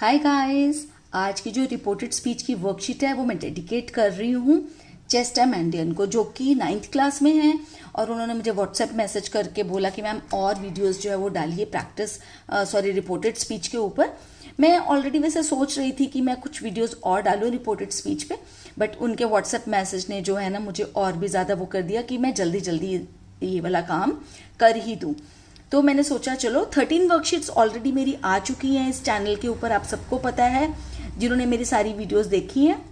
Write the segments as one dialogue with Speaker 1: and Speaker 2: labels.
Speaker 1: Hi guys, आज की जो रिपोर्टेड स्पीच की वर्कशीट है वो मैं डेडिकेट कर रही हूँ चेस्टा मैंडियन को, जो कि 9th क्लास में हैं। और उन्होंने मुझे व्हाट्सएप मैसेज करके बोला कि मैम और वीडियोस जो है वो डालिए रिपोर्टेड स्पीच के ऊपर। मैं ऑलरेडी वैसे सोच रही थी कि मैं कुछ वीडियोस और डालूँ रिपोर्टेड स्पीच पे, बट उनके व्हाट्सएप मैसेज ने जो है ना मुझे और भी ज़्यादा वो कर दिया कि मैं जल्दी जल्दी ये वाला काम कर ही दूँ। तो मैंने सोचा चलो 13 वर्कशीट्स ऑलरेडी मेरी आ चुकी हैं इस चैनल के ऊपर, आप सबको पता है जिन्होंने मेरी सारी वीडियोस देखी हैं।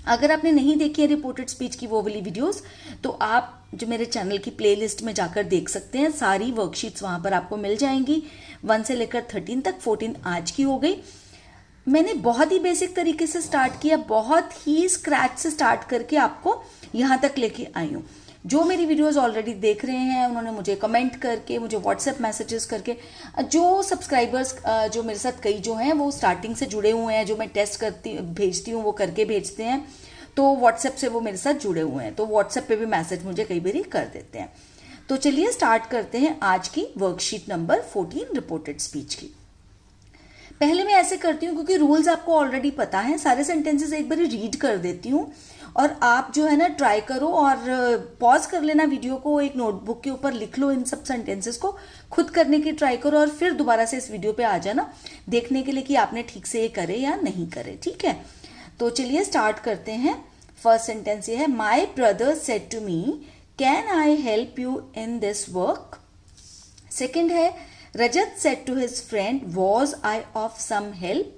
Speaker 1: अगर आपने नहीं देखी है रिपोर्टेड स्पीच की वो वाली वीडियोस, तो आप जो मेरे चैनल की प्लेलिस्ट में जाकर देख सकते हैं। सारी वर्कशीट्स वहां पर आपको मिल जाएंगी 1 से लेकर 13 तक। 14 आज की हो गई। मैंने बहुत ही बेसिक तरीके से स्टार्ट किया, बहुत ही स्क्रैच से स्टार्ट करके आपको यहाँ तक लेके आई हूँ। जो मेरी वीडियोस ऑलरेडी देख रहे हैं उन्होंने मुझे कमेंट करके, मुझे व्हाट्सएप मैसेजेस करके, जो सब्सक्राइबर्स जो मेरे साथ कई जो हैं वो स्टार्टिंग से जुड़े हुए हैं, जो मैं टेस्ट भेजती हूँ वो करके भेजते हैं, तो व्हाट्सएप से वो मेरे साथ जुड़े हुए हैं, तो व्हाट्सएप पे भी मैसेज मुझे कई बार कर देते हैं। तो चलिए स्टार्ट करते हैं आज की वर्कशीट नंबर 14 रिपोर्टेड स्पीच की। पहले मैं ऐसे करती हूँ क्योंकि रूल्स आपको ऑलरेडी पता है, सारे सेंटेंसेस एक बार रीड कर देती हूँ और आप जो है ना ट्राई करो और पॉज कर लेना वीडियो को, एक नोटबुक के ऊपर लिख लो इन सब सेंटेंसेस को, खुद करने की ट्राई करो और फिर दोबारा से इस वीडियो पे आ जाना देखने के लिए कि आपने ठीक से ये करे या नहीं करे। ठीक है, तो चलिए स्टार्ट करते हैं। फर्स्ट सेंटेंस ये है, my brother said to me can I help you in this work. Second है, Rajat said to his friend, was I of some help?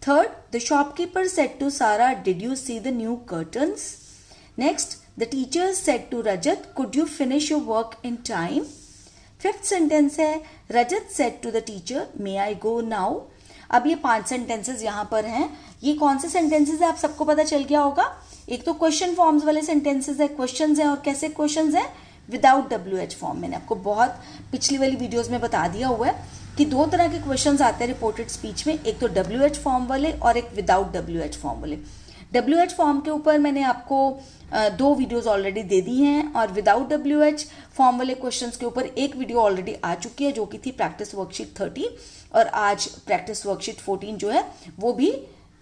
Speaker 1: Third, the shopkeeper said to Sarah, did you see the new curtains? Next, the teacher said to Rajat, could you finish your work in time? Fifth sentence है, Rajat said to the teacher, may I go now? अब ये 5 sentences यहाँ पर हैं। ये कौन से sentences है आप सबको पता चल गया होगा। एक तो क्वेश्चन फॉर्म्स वाले सेंटेंसेस है, क्वेश्चंस हैं, और कैसे क्वेश्चंस हैं, विदाउट WH फॉर्म। मैंने आपको बहुत पिछली वाली वीडियोस में बता दिया हुआ है कि 2 तरह के क्वेश्चंस आते हैं रिपोर्टेड स्पीच में, एक तो WH फॉर्म वाले और एक विदाउट WH फॉर्म वाले। WH फॉर्म के ऊपर मैंने आपको 2 वीडियोस ऑलरेडी दे दी हैं, और विदाउट WH फॉर्म वाले क्वेश्चंस के ऊपर एक वीडियो ऑलरेडी आ चुकी है जो कि थी प्रैक्टिस वर्कशीट 13, और आज प्रैक्टिस वर्कशीट 14 जो है वो भी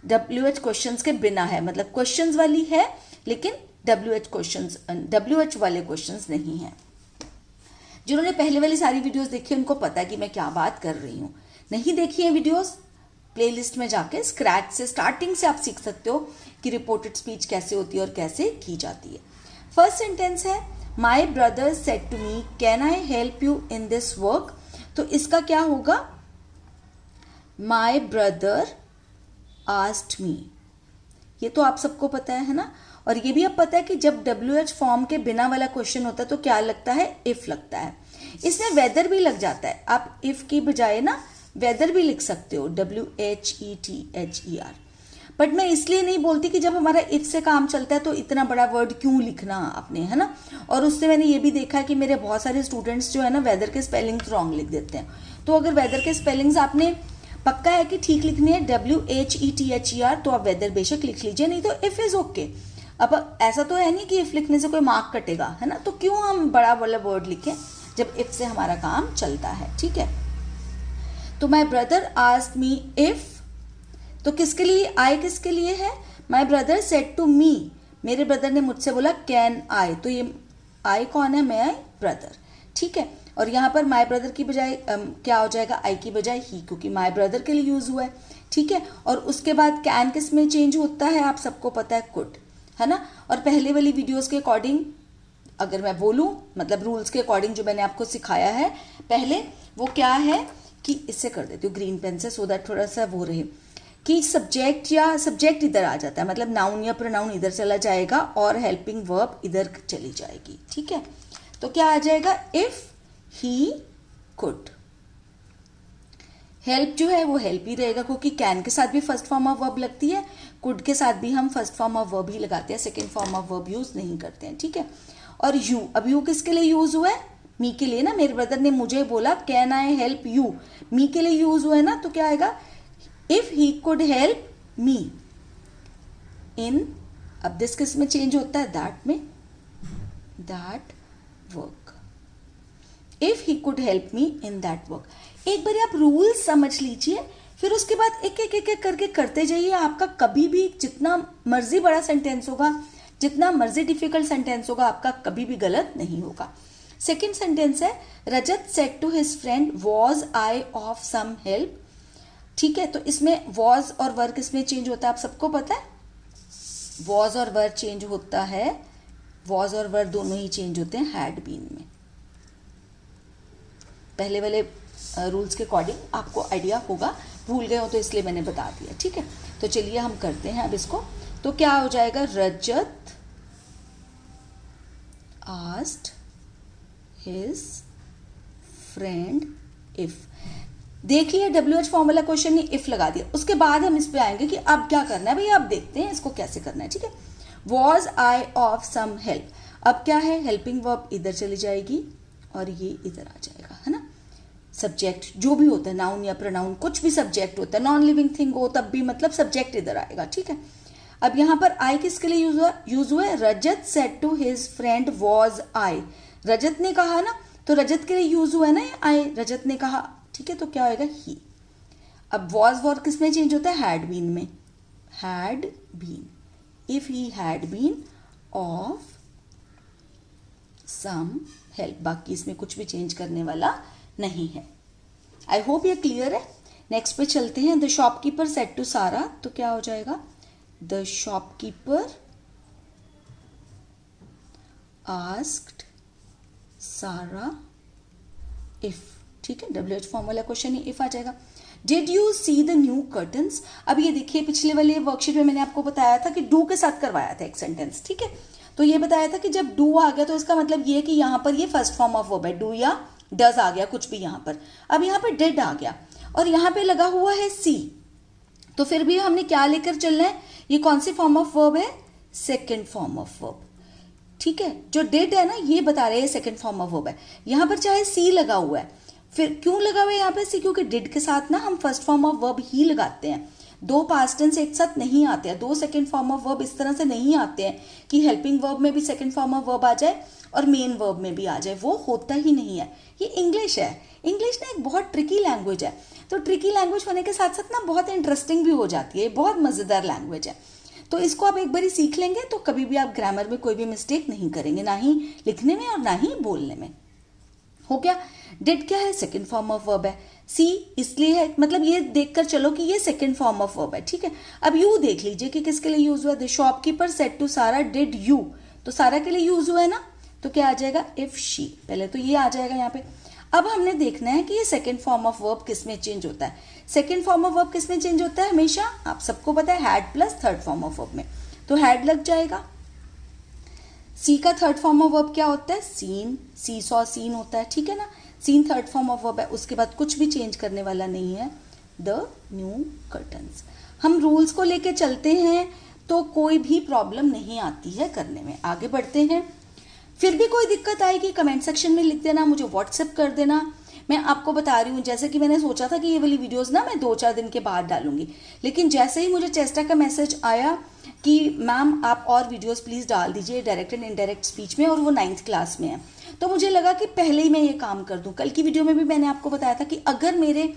Speaker 1: WH क्वेश्चंस के बिना है, मतलब क्वेश्चंस वाली है लेकिन WH वाले क्वेश्चंस नहीं हैं। जिन्होंने पहले वाली सारी वीडियोस देखी है उनको पता है कि मैं क्या बात कर रही हूँ। नहीं देखी है वीडियोस, प्लेलिस्ट में जाके स्क्रैच से स्टार्टिंग से आप सीख सकते हो कि रिपोर्टेड स्पीच कैसे होती है और कैसे की जाती है। फर्स्ट सेंटेंस है, my brother said to me can I help you in this work. तो इसका क्या होगा, माई ब्रदर आस्क्ड मी। ये तो आप सबको पता है ना, और ये भी अब पता है कि जब WH फॉर्म के बिना वाला क्वेश्चन होता है तो क्या लगता है, इफ लगता है। इसमें वेदर भी लग जाता है, आप इफ की बजाय ना वेदर भी लिख सकते हो, WHETHER। बट मैं इसलिए नहीं बोलती कि जब हमारा इफ से काम चलता है तो इतना बड़ा वर्ड क्यों लिखना आपने, है ना। और उससे मैंने ये भी देखा है कि मेरे बहुत सारे स्टूडेंट्स जो है ना वेदर के स्पेलिंग्स रॉन्ग लिख देते हैं। तो अगर वेदर के स्पेलिंग्स आपने पक्का है कि ठीक लिखनी है, WHETHER, तो आप वेदर बेशक लिख लीजिए, नहीं तो इफ इज ओके। अब ऐसा तो है नहीं कि इफ लिखने से कोई मार्क कटेगा, है ना, तो क्यों हम बड़ा वाला वर्ड लिखें जब इफ से हमारा काम चलता है। ठीक है, तो my brother asked me if, तो किसके लिए, आई किसके लिए है, my brother said to me, मेरे ब्रदर ने मुझसे बोला कैन आई, तो ये आई कौन है, मैं ब्रदर। ठीक है, और यहाँ पर माई ब्रदर की बजाय क्या हो जाएगा, आई की बजाय ही, क्योंकि माई ब्रदर के लिए यूज हुआ है। ठीक है, और उसके बाद कैन किस में चेंज होता है आप सबको पता है, कुड, है ना। और पहले वाली वीडियोस के अकॉर्डिंग अगर मैं बोलूं, मतलब रूल्स के अकॉर्डिंग जो मैंने आपको सिखाया है पहले, वो क्या है कि इससे कर देती हूँ ग्रीन पेन से, सो दैट थोड़ा सा वो रहे कि सब्जेक्ट इधर आ जाता है, मतलब नाउन या प्रोनाउन इधर चला जाएगा और हेल्पिंग वर्ब इधर चली जाएगी। ठीक है, तो क्या आ जाएगा, इफ ही कुड। हेल्प जो है वो हेल्प ही रहेगा क्योंकि कैन के साथ भी फर्स्ट फॉर्म ऑफ वर्ब लगती है, कुड के साथ भी हम फर्स्ट फॉर्म ऑफ वर्ब ही लगाते हैं, second form of verb use नहीं करते हैं। ठीक है, और यू, अब यू किसके लिए यूज हुआ है, मी के लिए ना। मेरे ब्रदर ने मुझे बोला can I help you, me के लिए यूज हुआ है ना, तो क्या आएगा, if he could help me in, अब दिस किस में चेंज होता है, दैट में, that work, if he could help me in that work. एक बार आप रूल समझ लीजिए फिर उसके बाद एक एक एक एक करके करते जाइए। आपका कभी भी जितना मर्जी बड़ा सेंटेंस होगा, जितना मर्जी डिफिकल्ट सेंटेंस होगा, आपका कभी भी गलत नहीं होगा। सेकेंड सेंटेंस है Rajat said to his friend was I of some help. ठीक है, तो इसमें वॉज और वर किसमें चेंज होता है आप सबको पता है। वॉज और वर चेंज होता है, वॉज और वर दोनों ही चेंज होते हैं हैड बीन में। पहले वाले रूल्स के अकॉर्डिंग आपको आइडिया होगा, भूल गए हो तो इसलिए मैंने बता दिया। ठीक है, तो चलिए हम करते हैं अब इसको। तो क्या हो जाएगा, रजत आस्क्ड हिज फ्रेंड इफ। देख लिया WH फॉर्म वाला क्वेश्चन ने इफ लगा दिया। उसके बाद हम इस पे आएंगे कि अब क्या करना है भैया, अब देखते हैं इसको कैसे करना है। ठीक है, was I of some help, अब क्या है, हेल्पिंग वर्ब इधर चली जाएगी और ये इधर आ जाएगा, है ना। सब्जेक्ट जो भी होता है, नाउन या प्रोनाउन, कुछ भी सब्जेक्ट होता है, नॉन लिविंग थिंग हो तब भी मतलब सब्जेक्ट इधर आएगा। ठीक है, अब यहां पर आई किसके लिए यूज हुआ है, Rajat said to his friend was I. Rajat ने कहा ना, तो रजत के लिए यूज हुआ है ना आई, रजत ने कहा। ठीक है, तो क्या होएगा, ही। अब वॉज वॉर किस में चेंज होता है, हैड बीन में। Had been, if he had been of some help. बाकी इसमें कुछ भी चेंज करने वाला नहीं है। आई होप ये क्लियर है। नेक्स्ट पे चलते हैं। द शॉपकीपर सेड टू सारा, तो क्या हो जाएगा, द शॉपकीपर आस्क्ड सारा इफ। ठीक है, WH फॉर्म वाला क्वेश्चन ही इफ आ जाएगा। Did you see the new curtains. अब ये देखिए, पिछले वाले वर्कशीट में मैंने आपको बताया था कि डू के साथ करवाया था एक सेंटेंस। ठीक है, तो ये बताया था कि जब डू आ गया तो इसका मतलब ये कि यहां पर ये फर्स्ट फॉर्म ऑफ वर्ब है, डू या डज आ गया कुछ भी यहां पर। अब यहां पर डिड आ गया और यहां पे लगा हुआ है सी, तो फिर भी हमने क्या लेकर चलना है, ये कौन सी फॉर्म ऑफ वर्ब है, सेकेंड फॉर्म ऑफ वर्ब। ठीक है, जो डिड है ना ये बता रहे हैं सेकेंड फॉर्म ऑफ वर्ब है। यहां पर चाहे सी लगा हुआ है, फिर क्यों लगा हुआ है यहाँ पे सी, क्योंकि डिड के साथ ना हम फर्स्ट फॉर्म ऑफ वर्ब ही लगाते हैं। दो पास्ट टेंस एक साथ नहीं आते हैं, दो सेकंड फॉर्म ऑफ वर्ब इस तरह से नहीं आते हैं कि हेल्पिंग वर्ब में भी सेकंड फॉर्म ऑफ वर्ब आ जाए और मेन वर्ब में भी आ जाए, वो होता ही नहीं है। ये इंग्लिश है, इंग्लिश ना एक बहुत ट्रिकी लैंग्वेज है। तो ट्रिकी लैंग्वेज होने के साथ साथ ना बहुत इंटरेस्टिंग भी हो जाती है, बहुत मजेदार लैंग्वेज है। तो इसको आप एक बार सीख लेंगे तो कभी भी आप ग्रामर में कोई भी मिस्टेक नहीं करेंगे, ना ही लिखने में और ना ही बोलने में। हो गया, डिड क्या है, सेकंड फॉर्म ऑफ वर्ब है। सी इसलिए है, मतलब ये देखकर चलो कि ये सेकंड फॉर्म ऑफ वर्ब है। ठीक है, अब यू देख लीजिए कि किसके लिए यूज हुआ है, द शॉपकीपर सेड टू सारा डिड यू, तो सारा के लिए यूज हुआ है ना, तो क्या आ जाएगा, इफ शी। पहले तो ये आ जाएगा यहाँ पे। अब हमने देखना है कि ये सेकंड फॉर्म ऑफ वर्ब किस में चेंज होता है। सेकंड फॉर्म ऑफ वर्ब किस में चेंज होता है हमेशा, आप सबको पता है, had plus third form of verb में, तो हैड लग जाएगा। सी का थर्ड फॉर्म ऑफ वर्ब क्या होता है, सीन, सी सॉ सीन होता है। ठीक है ना, seen third form of verb है, उसके बाद कुछ भी चेंज करने वाला नहीं है, द न्यू कर्टन्स। हम रूल्स को लेके चलते हैं तो कोई भी प्रॉब्लम नहीं आती है करने में। आगे बढ़ते हैं। फिर भी कोई दिक्कत आएगी कमेंट सेक्शन में लिख देना, मुझे व्हाट्सएप कर देना। मैं आपको बता रही हूँ, जैसे कि मैंने सोचा था कि ये वाली वीडियोस ना मैं 2-4 दिन के बाद डालूंगी, लेकिन जैसे ही मुझे चेस्टा का मैसेज आया कि मैम आप और वीडियोस प्लीज़ डाल दीजिए डायरेक्ट एंड इनडायरेक्ट स्पीच में, और वो 9th क्लास में है, तो मुझे लगा कि पहले ही मैं ये काम कर दूं। कल की वीडियो में भी मैंने आपको बताया था कि अगर मेरे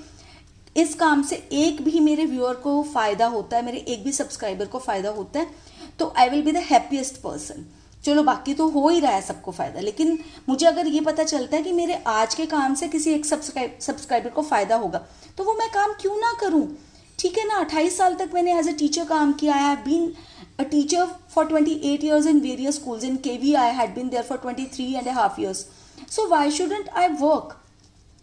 Speaker 1: इस काम से एक भी मेरे व्यूअर को फ़ायदा होता है, मेरे एक भी सब्सक्राइबर को फ़ायदा होता है, तो I will be the happiest person. चलो बाकी तो हो ही रहा है सबको फ़ायदा, लेकिन मुझे अगर ये पता चलता है कि मेरे आज के काम से किसी एक सब्सक्राइबर को फ़ायदा होगा, तो वो मैं काम क्यों ना करूं। ठीक है ना, 28 साल तक मैंने एज अ टीचर काम किया। I have been a teacher for 28 years in various schools. In KV I had been there for 23.5 years. So why shouldn't I work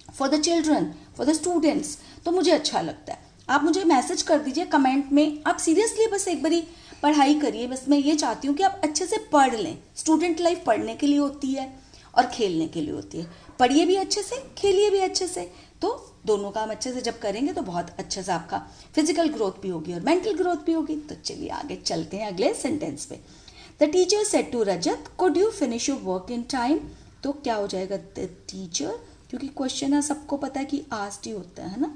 Speaker 1: for the children, for the students? तो मुझे अच्छा लगता है। आप मुझे message कर दीजिए कमेंट में, आप सीरियसली बस एक बारी पढ़ाई करिए। बस मैं ये चाहती हूँ कि आप अच्छे से पढ़ लें। स्टूडेंट लाइफ पढ़ने के लिए होती है और खेलने के लिए होती है। पढ़िए भी अच्छे से, खेलिए भी अच्छे से, तो दोनों काम अच्छे से जब करेंगे तो बहुत अच्छे से आपका फिजिकल ग्रोथ भी होगी और मेंटल ग्रोथ भी होगी। तो चलिए आगे चलते हैं अगले सेंटेंस पे। The teacher said to Rajat, could you finish your work in time. तो क्या हो जाएगा, द टीचर, क्योंकि क्वेश्चन है सबको पता है कि आस्क्ड ही होता है ना।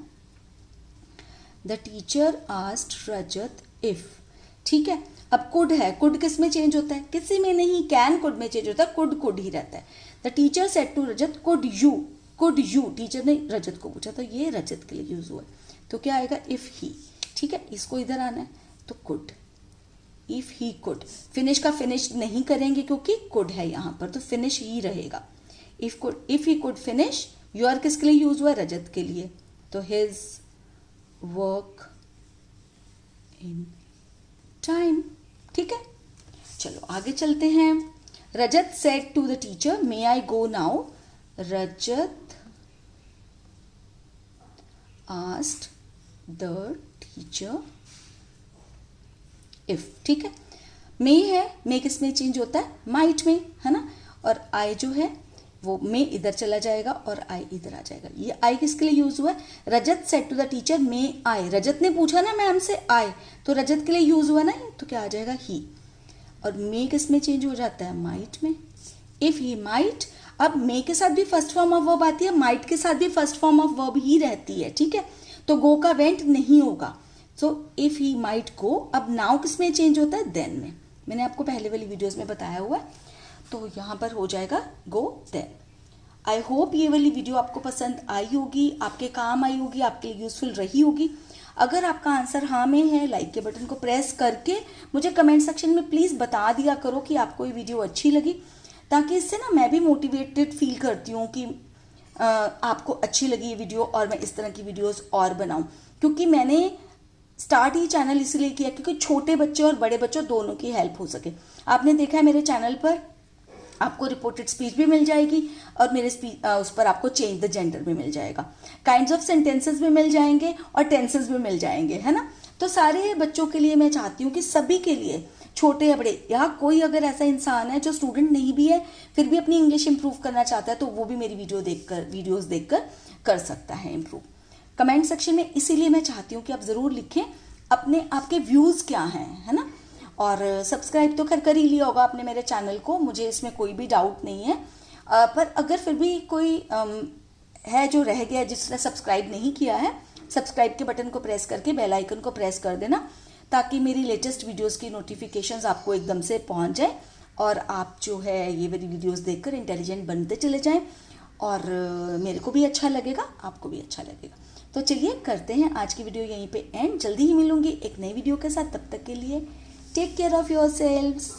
Speaker 1: The teacher asked Rajat if. ठीक है, अब कुड है, कुड किस में चेंज होता है, किसी में नहीं, कैन कुड में चेंज होता है, कुड ही रहता है। The teacher said to Rajat, could you, teacher ने रजत को पूछा, तो ये रजत के लिए यूज हुआ है। तो क्या आएगा इफ ही, ठीक है, इसको इधर आना है तो could, if he could. Finish का फिनिश नहीं करेंगे क्योंकि कुड है यहाँ पर, तो फिनिश ही रहेगा। If he could finish, your किसके लिए यूज हुआ, रजत के लिए, तो हिज वर्क इन टाइम, ठीक है। चलो आगे चलते हैं। Rajat said to the teacher may I go now, Rajat asked the teacher if, ठीक है। मे है, मे किस में चेंज होता है, माइट में, है ना, और आई जो है वो मे इधर चला जाएगा और आई इधर आ जाएगा। ये आई किसके लिए यूज हुआ है, Rajat said to the teacher may आई, रजत ने पूछा ना मैम से आई, तो रजत के लिए यूज हुआ ना, तो क्या आ जाएगा ही, और मे किस में चेंज हो जाता है, माइट में। इफ ही माइट, अब मे के साथ भी फर्स्ट फॉर्म ऑफ वर्ब आती है, माइट के साथ भी फर्स्ट फॉर्म ऑफ वर्ब ही रहती है, ठीक है, तो गो का वेंट नहीं होगा। So if he might go, अब नाउ किस में चेंज होता है, देन में, मैंने आपको पहले वाली वीडियोस में बताया हुआ है, तो यहाँ पर हो जाएगा गो देन। आई होप ये वाली वीडियो आपको पसंद आई होगी, आपके काम आई होगी, आपके लिए यूजफुल रही होगी। अगर आपका आंसर हाँ में है, लाइक के बटन को प्रेस करके मुझे कमेंट सेक्शन में प्लीज़ बता दिया करो कि आपको ये वीडियो अच्छी लगी, ताकि इससे ना मैं भी मोटिवेटेड फील करती हूँ कि आपको अच्छी लगी ये वीडियो और मैं इस तरह की वीडियोस और बनाऊँ। क्योंकि मैंने स्टार्ट ही चैनल इसलिए किया क्योंकि छोटे बच्चे और बड़े बच्चों दोनों की हेल्प हो सके। आपने देखा है मेरे चैनल पर आपको रिपोर्टेड स्पीच भी मिल जाएगी और मेरे उस पर आपको चेंज द जेंडर भी मिल जाएगा, काइंड्स ऑफ सेंटेंसेस भी मिल जाएंगे और टेंसेस भी मिल जाएंगे, है ना। तो सारे बच्चों के लिए मैं चाहती हूँ कि सभी के लिए, छोटे या बड़े, या कोई अगर ऐसा इंसान है जो स्टूडेंट नहीं भी है फिर भी अपनी इंग्लिश इंप्रूव करना चाहता है, तो वो भी मेरी वीडियोस देखकर कर सकता है इंप्रूव। कमेंट सेक्शन में इसीलिए मैं चाहती हूँ कि आप ज़रूर लिखें अपने आपके व्यूज़ क्या हैं, है ना। और सब्सक्राइब तो कर ही लिया होगा आपने मेरे चैनल को, मुझे इसमें कोई भी डाउट नहीं है। पर अगर फिर भी कोई है जो रह गया जिसने सब्सक्राइब नहीं किया है, सब्सक्राइब के बटन को प्रेस करके बेल आइकन को प्रेस कर देना, ताकि मेरी लेटेस्ट वीडियोस की नोटिफिकेशंस आपको एकदम से पहुंच जाए और आप जो है ये मेरी वीडियोस देखकर इंटेलिजेंट बनते चले जाएं, और मेरे को भी अच्छा लगेगा, आपको भी अच्छा लगेगा। तो चलिए करते हैं आज की वीडियो यहीं पे एंड। जल्दी ही मिलूंगी एक नई वीडियो के साथ, तब तक के लिए टेक केयर ऑफ़ योरसेल्व्स।